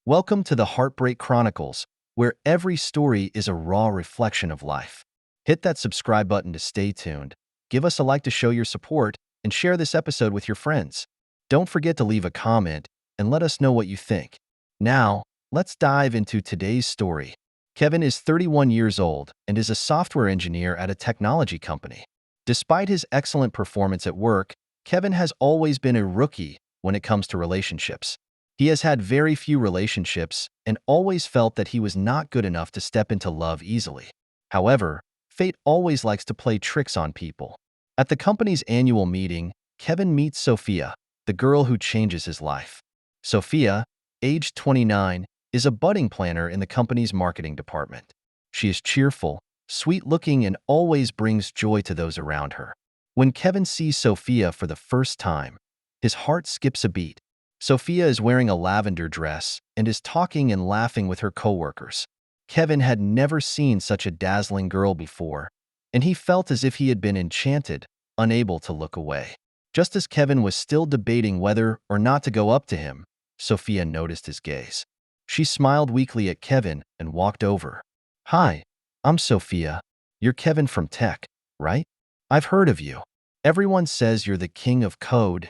Welcome to the Heartbreak Chronicles, where every story is a raw reflection of life. Hit that subscribe button to stay tuned, give us a like to show your support, and share this episode with your friends. Don't forget to leave a comment and let us know what you think. Now, let's dive into today's story. Kevin is 31 years old and is a software engineer at a technology company. Despite his excellent performance at work, Kevin has always been a rookie when it comes to relationships. He has had very few relationships and always felt that he was not good enough to step into love easily. However, fate always likes to play tricks on people. At the company's annual meeting, Kevin meets Sophia, the girl who changes his life. Sophia, aged 29, is a budding planner in the company's marketing department. She is cheerful, sweet-looking, and always brings joy to those around her. When Kevin sees Sophia for the first time, his heart skips a beat. Sophia is wearing a lavender dress and is talking and laughing with her coworkers. Kevin had never seen such a dazzling girl before, and he felt as if he had been enchanted, unable to look away. Just as Kevin was still debating whether or not to go up to him, Sophia noticed his gaze. She smiled weakly at Kevin and walked over. "Hi, I'm Sophia. You're Kevin from tech, right? I've heard of you. Everyone says you're the king of code."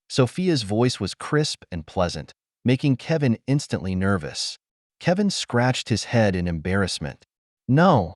Sophia's voice was crisp and pleasant, making Kevin instantly nervous. Kevin scratched his head in embarrassment. No,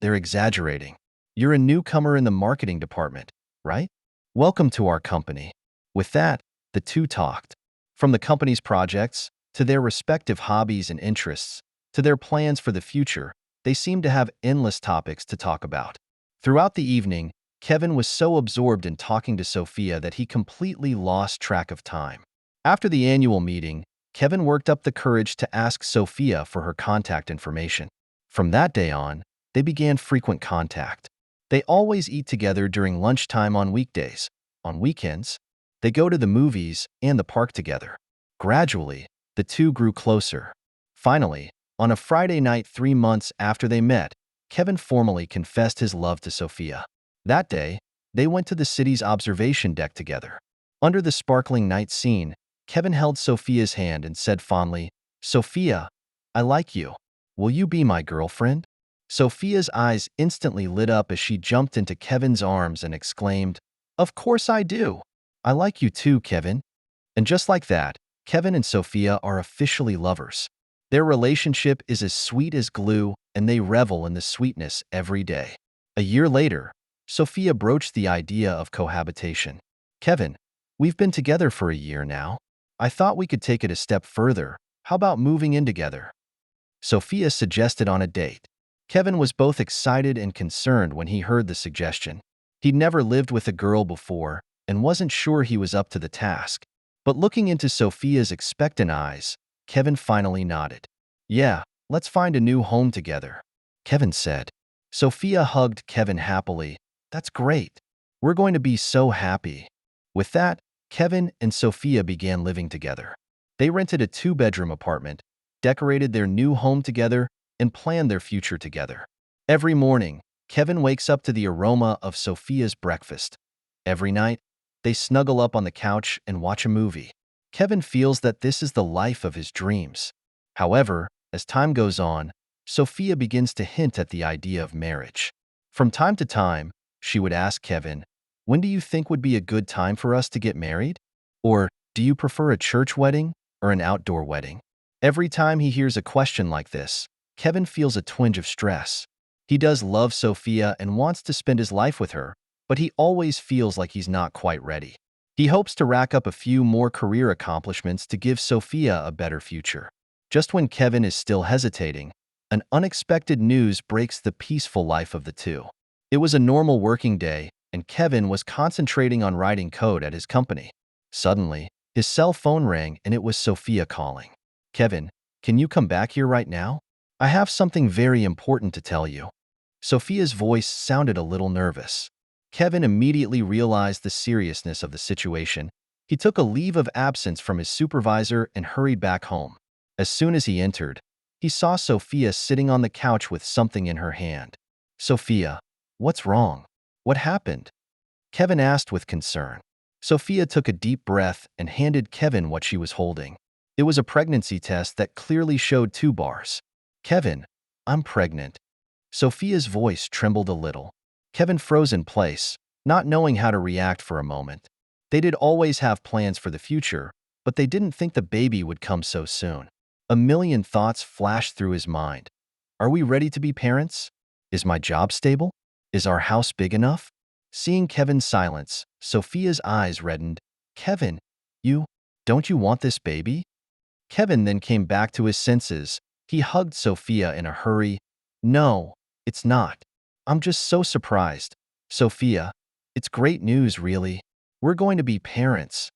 they're exaggerating. You're a newcomer in the marketing department, right? Welcome to our company." With that, the two talked. From the company's projects, to their respective hobbies and interests, to their plans for the future, they seemed to have endless topics to talk about. Throughout the evening, Kevin was so absorbed in talking to Sophia that he completely lost track of time. After the annual meeting, Kevin worked up the courage to ask Sophia for her contact information. From that day on, they began frequent contact. They always eat together during lunchtime on weekdays. On weekends, they go to the movies and the park together. Gradually, the two grew closer. Finally, on a Friday night 3 months after they met, Kevin formally confessed his love to Sophia. That day, they went to the city's observation deck together. Under the sparkling night scene, Kevin held Sophia's hand and said fondly, "Sophia, I like you. Will you be my girlfriend?" Sophia's eyes instantly lit up as she jumped into Kevin's arms and exclaimed, "Of course I do. I like you too, Kevin." And just like that, Kevin and Sophia are officially lovers. Their relationship is as sweet as glue, and they revel in the sweetness every day. A year later, Sophia broached the idea of cohabitation. "Kevin, we've been together for a year now. I thought we could take it a step further. How about moving in together?" Sophia suggested on a date. Kevin was both excited and concerned when he heard the suggestion. He'd never lived with a girl before and wasn't sure he was up to the task. But looking into Sophia's expectant eyes, Kevin finally nodded. "Yeah, let's find a new home together," Kevin said. Sophia hugged Kevin happily. "That's great. We're going to be so happy." With that, Kevin and Sophia began living together. They rented a 2-bedroom apartment, decorated their new home together, and planned their future together. Every morning, Kevin wakes up to the aroma of Sophia's breakfast. Every night, they snuggle up on the couch and watch a movie. Kevin feels that this is the life of his dreams. However, as time goes on, Sophia begins to hint at the idea of marriage. From time to time, she would ask Kevin, "When do you think would be a good time for us to get married? Or do you prefer a church wedding or an outdoor wedding?" Every time he hears a question like this, Kevin feels a twinge of stress. He does love Sophia and wants to spend his life with her, but he always feels like he's not quite ready. He hopes to rack up a few more career accomplishments to give Sophia a better future. Just when Kevin is still hesitating, an unexpected news breaks the peaceful life of the two. It was a normal working day, and Kevin was concentrating on writing code at his company. Suddenly, his cell phone rang and it was Sophia calling. "Kevin, can you come back here right now? I have something very important to tell you." Sophia's voice sounded a little nervous. Kevin immediately realized the seriousness of the situation. He took a leave of absence from his supervisor and hurried back home. As soon as he entered, he saw Sophia sitting on the couch with something in her hand. "Sophia, what's wrong? What happened?" Kevin asked with concern. Sophia took a deep breath and handed Kevin what she was holding. It was a pregnancy test that clearly showed 2 bars. Kevin, I'm pregnant. Sophia's voice trembled a little. Kevin froze in place, not knowing how to react for a moment. They did always have plans for the future, but they didn't think the baby would come so soon. A million thoughts flashed through his mind. Are we ready to be parents? Is my job stable? Is our house big enough? Seeing Kevin's silence, Sophia's eyes reddened. Kevin, don't you want this baby? Kevin then came back to his senses. He hugged Sophia in a hurry. No, it's not. I'm just so surprised. Sophia, it's great news, really. We're going to be parents.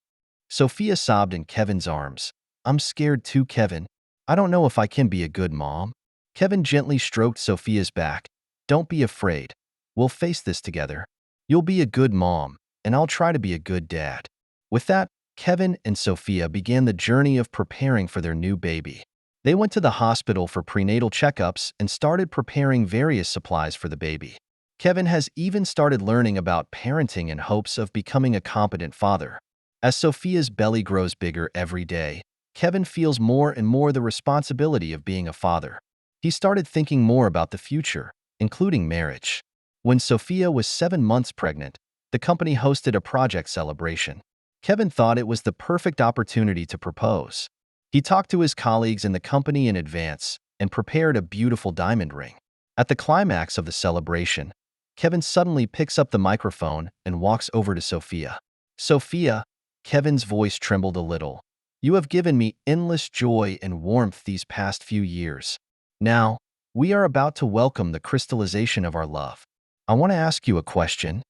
Sophia sobbed in Kevin's arms. I'm scared too, Kevin. I don't know if I can be a good mom. Kevin gently stroked Sophia's back. Don't be afraid. We'll face this together. You'll be a good mom, and I'll try to be a good dad. With that, Kevin and Sophia began the journey of preparing for their new baby. They went to the hospital for prenatal checkups and started preparing various supplies for the baby. Kevin has even started learning about parenting in hopes of becoming a competent father. As Sophia's belly grows bigger every day, Kevin feels more and more the responsibility of being a father. He started thinking more about the future, including marriage. When Sophia was 7 months pregnant, the company hosted a project celebration. Kevin thought it was the perfect opportunity to propose. He talked to his colleagues in the company in advance and prepared a beautiful diamond ring. At the climax of the celebration, Kevin suddenly picks up the microphone and walks over to Sophia. Sophia, Kevin's voice trembled a little. You have given me endless joy and warmth these past few years. Now, we are about to welcome the crystallization of our love. I want to ask you a question.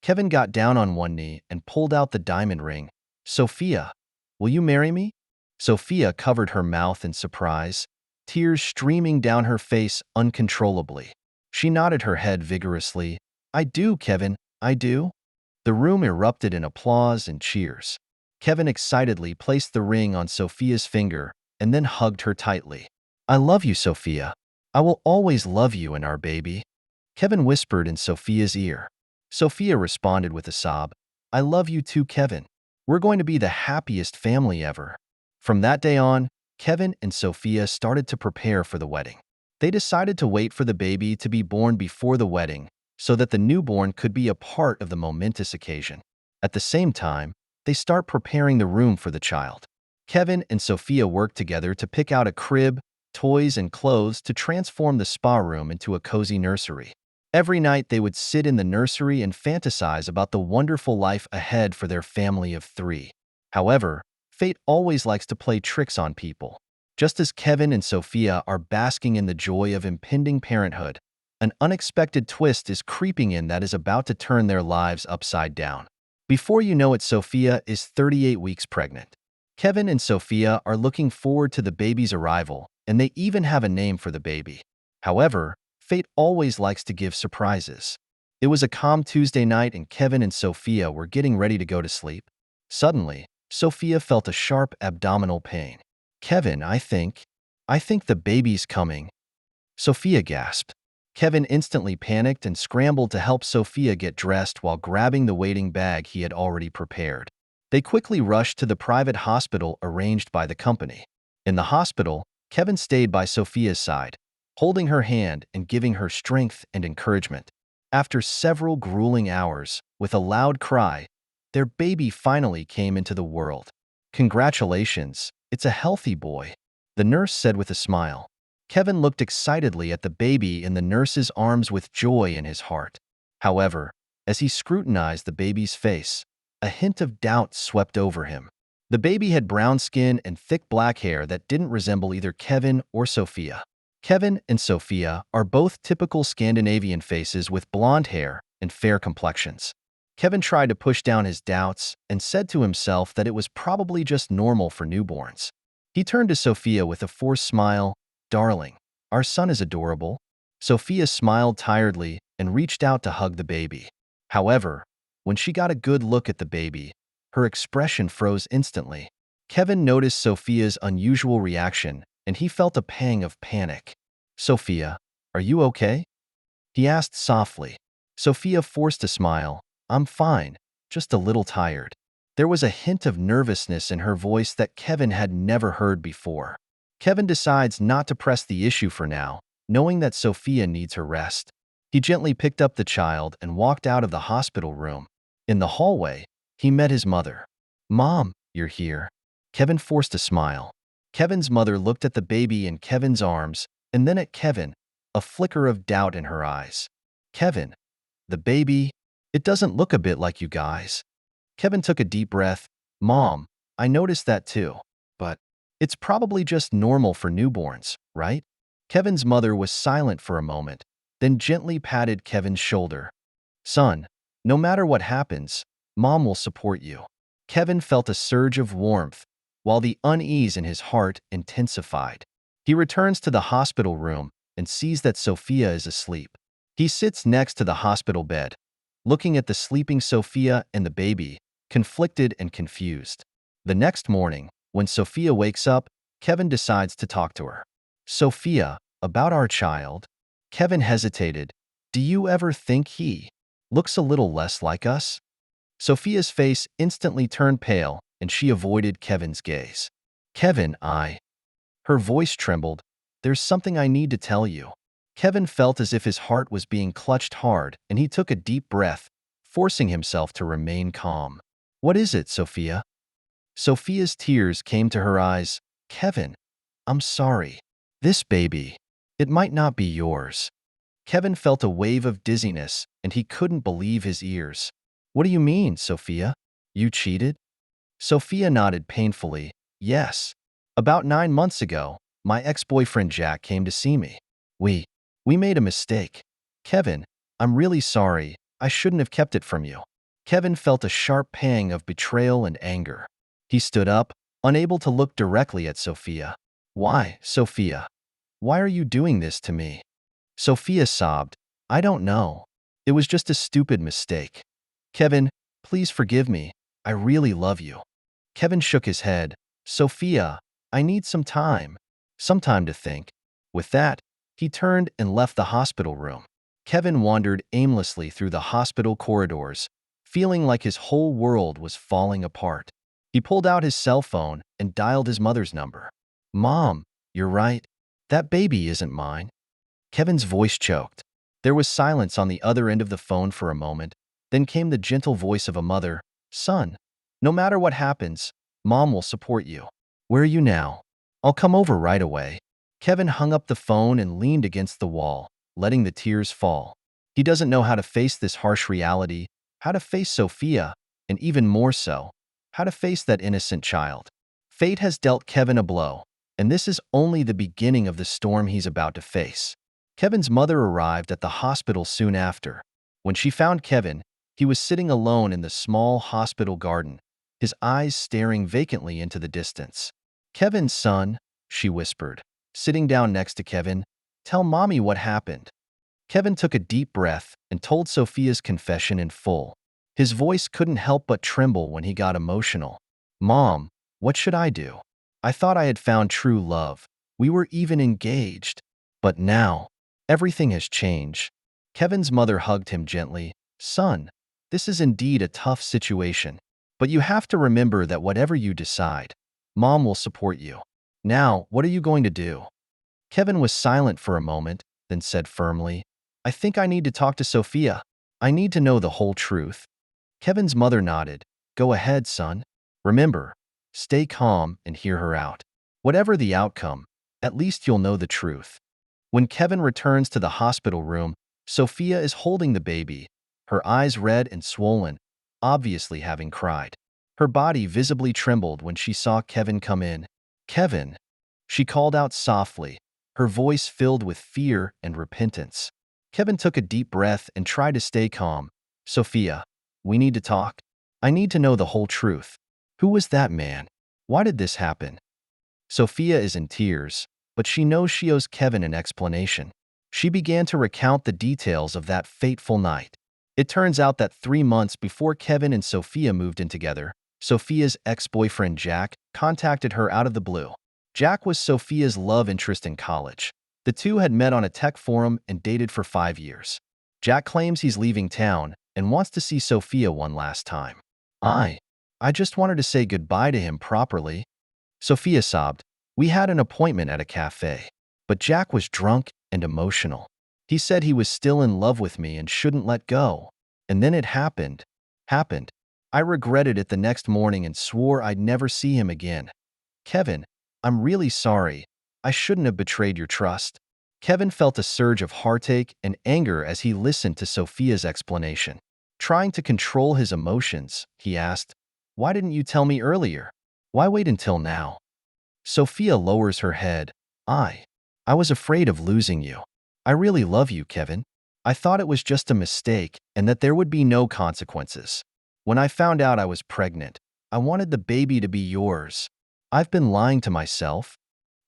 Kevin got down on one knee and pulled out the diamond ring. Sophia, will you marry me? Sophia covered her mouth in surprise, tears streaming down her face uncontrollably. She nodded her head vigorously. I do, Kevin, I do. The room erupted in applause and cheers. Kevin excitedly placed the ring on Sophia's finger and then hugged her tightly. I love you, Sophia. I will always love you and our baby. Kevin whispered in Sophia's ear. Sophia responded with a sob. I love you too, Kevin. We're going to be the happiest family ever. From that day on, Kevin and Sophia started to prepare for the wedding. They decided to wait for the baby to be born before the wedding so that the newborn could be a part of the momentous occasion. At the same time, they start preparing the room for the child. Kevin and Sophia worked together to pick out a crib, toys, and clothes to transform the spa room into a cozy nursery. Every night they would sit in the nursery and fantasize about the wonderful life ahead for their family of 3. However, fate always likes to play tricks on people. Just as Kevin and Sophia are basking in the joy of impending parenthood, an unexpected twist is creeping in that is about to turn their lives upside down. Before you know it, Sophia is 38 weeks pregnant. Kevin and Sophia are looking forward to the baby's arrival, and they even have a name for the baby. However, fate always likes to give surprises. It was a calm Tuesday night and Kevin and Sophia were getting ready to go to sleep. Suddenly, Sophia felt a sharp abdominal pain. Kevin, I think the baby's coming. Sophia gasped. Kevin instantly panicked and scrambled to help Sophia get dressed while grabbing the waiting bag he had already prepared. They quickly rushed to the private hospital arranged by the company. In the hospital, Kevin stayed by Sophia's side, holding her hand and giving her strength and encouragement. After several grueling hours, with a loud cry, their baby finally came into the world. Congratulations, it's a healthy boy, the nurse said with a smile. Kevin looked excitedly at the baby in the nurse's arms with joy in his heart. However, as he scrutinized the baby's face, a hint of doubt swept over him. The baby had brown skin and thick black hair that didn't resemble either Kevin or Sophia. Kevin and Sophia are both typical Scandinavian faces with blonde hair and fair complexions. Kevin tried to push down his doubts and said to himself that it was probably just normal for newborns. He turned to Sophia with a forced smile. Darling, our son is adorable. Sophia smiled tiredly and reached out to hug the baby. However, when she got a good look at the baby, her expression froze instantly. Kevin noticed Sophia's unusual reaction, and he felt a pang of panic. Sophia, are you okay? He asked softly. Sophia forced a smile. I'm fine, just a little tired. There was a hint of nervousness in her voice that Kevin had never heard before. Kevin decides not to press the issue for now, knowing that Sophia needs her rest. He gently picked up the child and walked out of the hospital room. In the hallway, he met his mother. "Mom, you're here." Kevin forced a smile. Kevin's mother looked at the baby in Kevin's arms and then at Kevin, a flicker of doubt in her eyes. "Kevin, the baby, it doesn't look a bit like you guys." Kevin took a deep breath. "Mom, I noticed that too. But it's probably just normal for newborns, right?" Kevin's mother was silent for a moment, then gently patted Kevin's shoulder. "Son, no matter what happens, Mom will support you." Kevin felt a surge of warmth, while the unease in his heart intensified. He returns to the hospital room and sees that Sophia is asleep. He sits next to the hospital bed, looking at the sleeping Sophia and the baby, conflicted and confused. The next morning, when Sophia wakes up, Kevin decides to talk to her. "Sophia, about our child." Kevin hesitated. "Do you ever think he looks a little less like us?" Sophia's face instantly turned pale, and she avoided Kevin's gaze. "Kevin, Her voice trembled. "There's something I need to tell you." Kevin felt as if his heart was being clutched hard, and he took a deep breath, forcing himself to remain calm. "What is it, Sophia?" Sophia's tears came to her eyes. "Kevin, I'm sorry. This baby, it might not be yours." Kevin felt a wave of dizziness, and he couldn't believe his ears. "What do you mean, Sophia? You cheated?" Sophia nodded painfully. "Yes. About 9 months ago, my ex-boyfriend Jack came to see me. We made a mistake. Kevin, I'm really sorry. I shouldn't have kept it from you." Kevin felt a sharp pang of betrayal and anger. He stood up, unable to look directly at Sophia. "Why, Sophia? Why are you doing this to me?" Sophia sobbed. "I don't know. It was just a stupid mistake. Kevin, please forgive me. I really love you." Kevin shook his head. "Sophia, I need some time. Some time to think." With that, he turned and left the hospital room. Kevin wandered aimlessly through the hospital corridors, feeling like his whole world was falling apart. He pulled out his cell phone and dialed his mother's number. "Mom, you're right. That baby isn't mine." Kevin's voice choked. There was silence on the other end of the phone for a moment. Then came the gentle voice of a mother. "Son, no matter what happens, Mom will support you. Where are you now? I'll come over right away." Kevin hung up the phone and leaned against the wall, letting the tears fall. He doesn't know how to face this harsh reality, how to face Sophia, and even more so, how to face that innocent child. Fate has dealt Kevin a blow, and this is only the beginning of the storm he's about to face. Kevin's mother arrived at the hospital soon after. When she found Kevin, he was sitting alone in the small hospital garden, his eyes staring vacantly into the distance. "Kevin's son," she whispered, sitting down next to Kevin, "tell Mommy what happened." Kevin took a deep breath and told Sophia's confession in full. His voice couldn't help but tremble when he got emotional. "Mom, what should I do? I thought I had found true love. We were even engaged. But now, everything has changed." Kevin's mother hugged him gently. "Son, this is indeed a tough situation. But you have to remember that whatever you decide, Mom will support you. Now, what are you going to do?" Kevin was silent for a moment, then said firmly, "I think I need to talk to Sophia. I need to know the whole truth." Kevin's mother nodded. "Go ahead, son. Remember, stay calm and hear her out. Whatever the outcome, at least you'll know the truth." When Kevin returns to the hospital room, Sophia is holding the baby, her eyes red and swollen, obviously having cried. Her body visibly trembled when she saw Kevin come in. "Kevin," she called out softly, her voice filled with fear and repentance. Kevin took a deep breath and tried to stay calm. "Sophia, we need to talk. I need to know the whole truth. Who was that man? Why did this happen?" Sophia is in tears, but she knows she owes Kevin an explanation. She began to recount the details of that fateful night. It turns out that 3 months before Kevin and Sophia moved in together, Sophia's ex-boyfriend Jack contacted her out of the blue. Jack was Sophia's love interest in college. The two had met on a tech forum and dated for 5 years. Jack claims he's leaving town and wants to see Sophia one last time. I just wanted to say goodbye to him properly. Sophia sobbed. We had an appointment at a cafe, but Jack was drunk and emotional. He said he was still in love with me and shouldn't let go. And then it happened. Happened. I regretted it the next morning and swore I'd never see him again. Kevin, I'm really sorry. I shouldn't have betrayed your trust. Kevin felt a surge of heartache and anger as he listened to Sophia's explanation. Trying to control his emotions, he asked, "Why didn't you tell me earlier? Why wait until now?" Sophia lowers her head. I was afraid of losing you. I really love you, Kevin. I thought it was just a mistake and that there would be no consequences. When I found out I was pregnant, I wanted the baby to be yours. I've been lying to myself.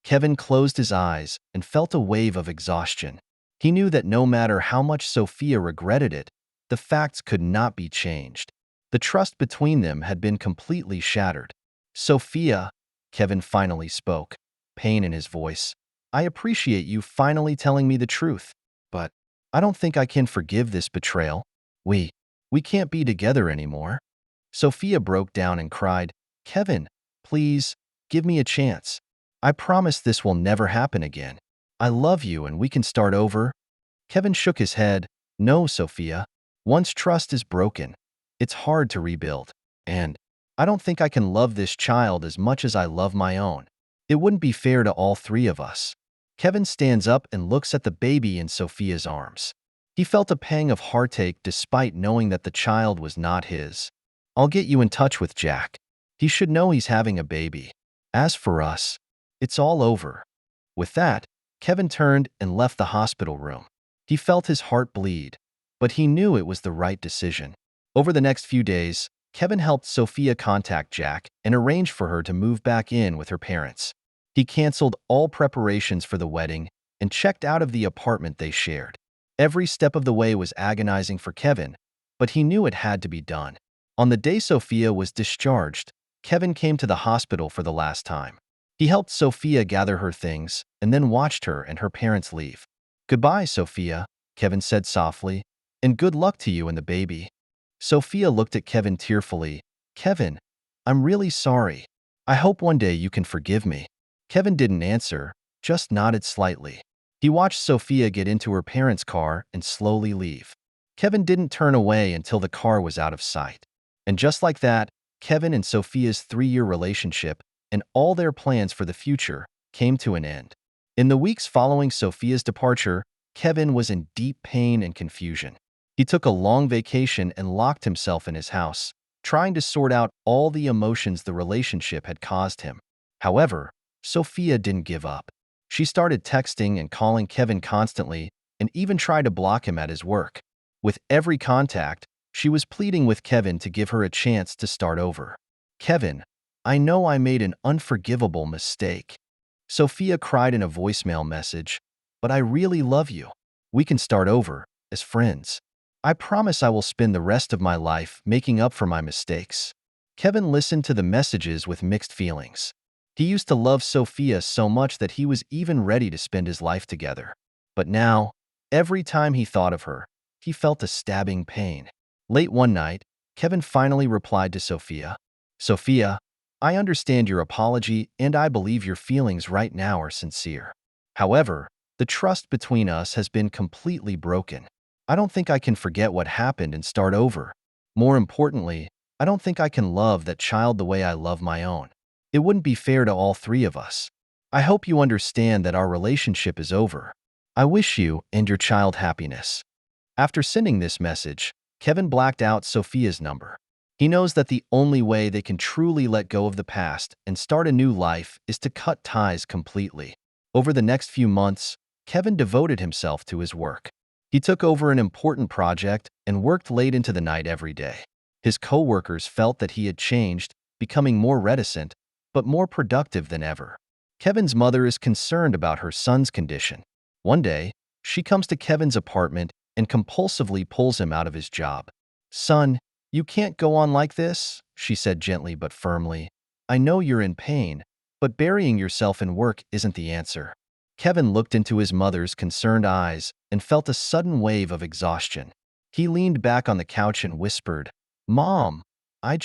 Kevin closed his eyes and felt a wave of exhaustion. He knew that no matter how much Sophia regretted it, the facts could not be changed. The trust between them had been completely shattered. Sophia, Kevin finally spoke, pain in his voice. I appreciate you finally telling me the truth, but I don't think I can forgive this betrayal. We can't be together anymore. Sophia broke down and cried, Kevin, please, give me a chance. I promise this will never happen again. I love you and we can start over. Kevin shook his head. No, Sophia. Once trust is broken, it's hard to rebuild. And I don't think I can love this child as much as I love my own. It wouldn't be fair to all three of us. Kevin stands up and looks at the baby in Sophia's arms. He felt a pang of heartache despite knowing that the child was not his. I'll get you in touch with Jack. He should know he's having a baby. As for us, it's all over. With that, Kevin turned and left the hospital room. He felt his heart bleed, but he knew it was the right decision. Over the next few days, Kevin helped Sophia contact Jack and arrange for her to move back in with her parents. He canceled all preparations for the wedding and checked out of the apartment they shared. Every step of the way was agonizing for Kevin, but he knew it had to be done. On the day Sophia was discharged, Kevin came to the hospital for the last time. He helped Sophia gather her things and then watched her and her parents leave. Goodbye, Sophia, Kevin said softly, and good luck to you and the baby. Sophia looked at Kevin tearfully. Kevin, I'm really sorry. I hope one day you can forgive me. Kevin didn't answer, just nodded slightly. He watched Sophia get into her parents' car and slowly leave. Kevin didn't turn away until the car was out of sight. And just like that, Kevin and Sophia's 3-year relationship and all their plans for the future came to an end. In the weeks following Sophia's departure, Kevin was in deep pain and confusion. He took a long vacation and locked himself in his house, trying to sort out all the emotions the relationship had caused him. However, Sophia didn't give up. She started texting and calling Kevin constantly and even tried to block him at his work. With every contact, she was pleading with Kevin to give her a chance to start over. Kevin, I know I made an unforgivable mistake. Sophia cried in a voicemail message, but I really love you. We can start over, as friends. I promise I will spend the rest of my life making up for my mistakes. Kevin listened to the messages with mixed feelings. He used to love Sophia so much that he was even ready to spend his life together. But now, every time he thought of her, he felt a stabbing pain. Late one night, Kevin finally replied to Sophia. Sophia, I understand your apology and I believe your feelings right now are sincere. However, the trust between us has been completely broken. I don't think I can forget what happened and start over. More importantly, I don't think I can love that child the way I love my own. It wouldn't be fair to all three of us. I hope you understand that our relationship is over. I wish you and your child happiness. After sending this message, Kevin blacked out Sophia's number. He knows that the only way they can truly let go of the past and start a new life is to cut ties completely. Over the next few months, Kevin devoted himself to his work. He took over an important project and worked late into the night every day. His co-workers felt that he had changed, becoming more reticent, but more productive than ever. Kevin's mother is concerned about her son's condition. One day, she comes to Kevin's apartment and compulsively pulls him out of his job. Son, you can't go on like this, she said gently but firmly. I know you're in pain, but burying yourself in work isn't the answer. Kevin looked into his mother's concerned eyes and felt a sudden wave of exhaustion. He leaned back on the couch and whispered, Mom, I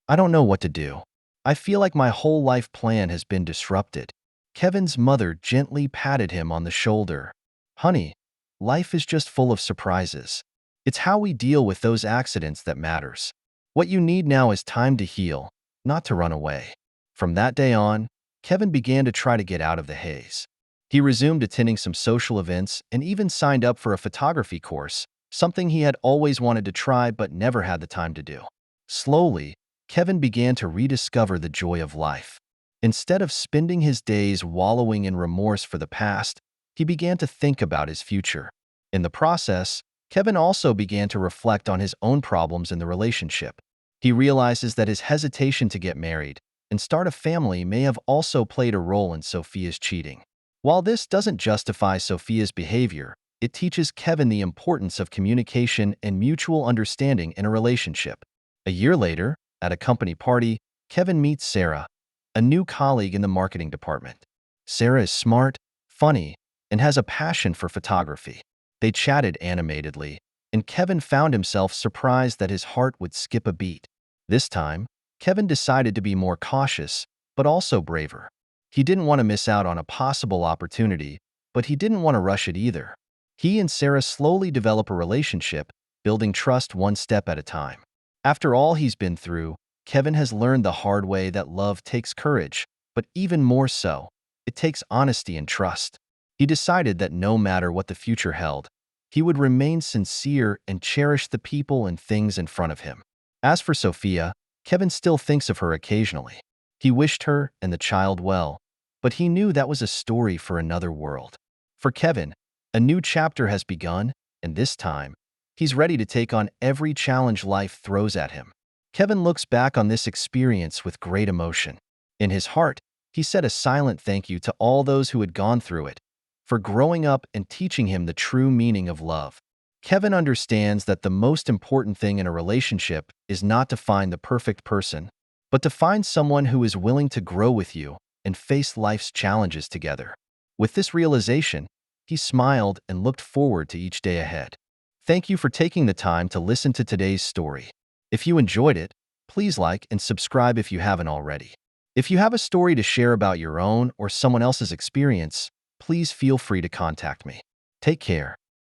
I don't know what to do. I feel like my whole life plan has been disrupted. Kevin's mother gently patted him on the shoulder. Honey, life is just full of surprises. It's how we deal with those accidents that matters. What you need now is time to heal, not to run away. From that day on, Kevin began to try to get out of the haze. He resumed attending some social events and even signed up for a photography course, something he had always wanted to try but never had the time to do. Slowly, Kevin began to rediscover the joy of life. Instead of spending his days wallowing in remorse for the past, he began to think about his future. In the process, Kevin also began to reflect on his own problems in the relationship. He realizes that his hesitation to get married and start a family may have also played a role in Sophia's cheating. While this doesn't justify Sophia's behavior, it teaches Kevin the importance of communication and mutual understanding in a relationship. A year later, at a company party, Kevin meets Sarah, a new colleague in the marketing department. Sarah is smart, funny, and has a passion for photography. They chatted animatedly, and Kevin found himself surprised that his heart would skip a beat. This time, Kevin decided to be more cautious, but also braver. He didn't want to miss out on a possible opportunity, but he didn't want to rush it either. He and Sarah slowly develop a relationship, building trust one step at a time. After all he's been through, Kevin has learned the hard way that love takes courage, but even more so, it takes honesty and trust. He decided that no matter what the future held, he would remain sincere and cherish the people and things in front of him. As for Sophia, Kevin still thinks of her occasionally. He wished her and the child well, but he knew that was a story for another world. For Kevin, a new chapter has begun, and this time, he's ready to take on every challenge life throws at him. Kevin looks back on this experience with great emotion. In his heart, he said a silent thank you to all those who had gone through it, for growing up and teaching him the true meaning of love. Kevin understands that the most important thing in a relationship is not to find the perfect person, but to find someone who is willing to grow with you and face life's challenges together. With this realization, he smiled and looked forward to each day ahead. Thank you for taking the time to listen to today's story. If you enjoyed it, please like and subscribe if you haven't already. If you have a story to share about your own or someone else's experience, please feel free to contact me. Take care.